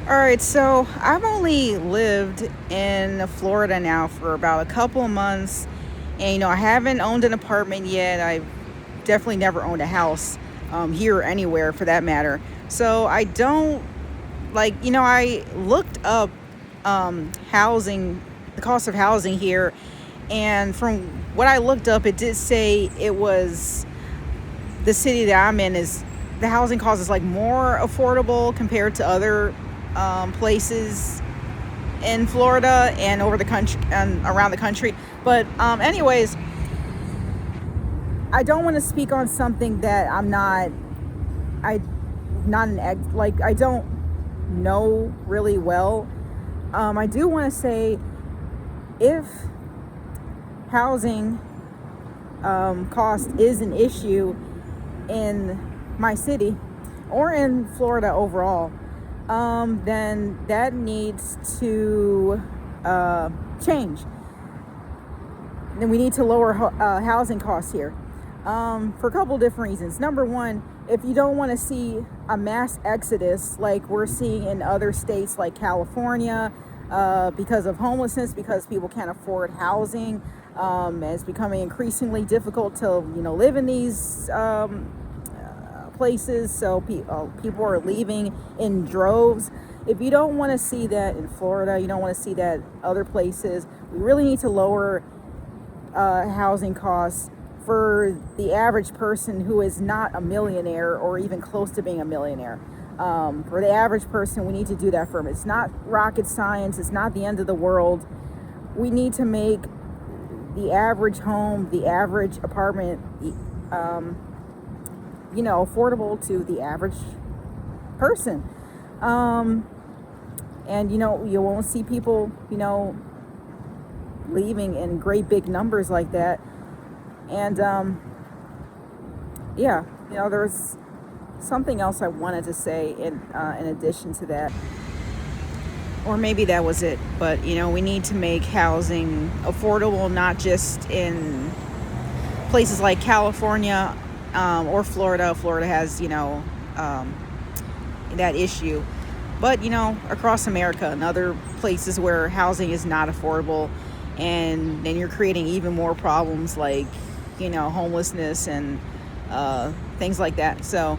All right, so I've only lived in Florida now for about a couple of months, and I haven't owned an apartment yet. I've definitely never owned a house here or anywhere for that matter. So I don't I looked up housing, the cost of housing here, and from what I looked up, it did say it was the city that I'm in is the housing cost is like more affordable compared to other places in Florida and over the country and around the country. But anyways, I don't want to speak on something that I not an ex like I don't know really well. I do want to say if housing cost is an issue in my city or in Florida overall, then that needs to change. Then we need to lower housing costs here for a couple different reasons. Number one, if you don't want to see a mass exodus like we're seeing in other states like California because of homelessness, because people can't afford housing, it's becoming increasingly difficult to live in these places, so people are leaving in droves. If you don't want to see that in Florida, you don't want to see that other places, we really need to lower housing costs for the average person who is not a millionaire or even close to being a millionaire. For the average person, we need to do that for them. It's not rocket science. It's not the end of the world. We need to make the average home, the average apartment, affordable to the average person. And you won't see people, leaving in great big numbers like that. And there's something else I wanted to say in addition to that, or maybe that was it. But we need to make housing affordable, not just in places like California or Florida. Florida has that issue, but across America and other places where housing is not affordable, and then you're creating even more problems like homelessness and things like that. So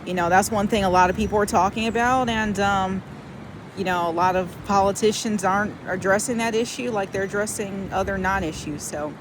that's one thing a lot of people are talking about, and a lot of politicians aren't addressing that issue like they're addressing other non-issues. So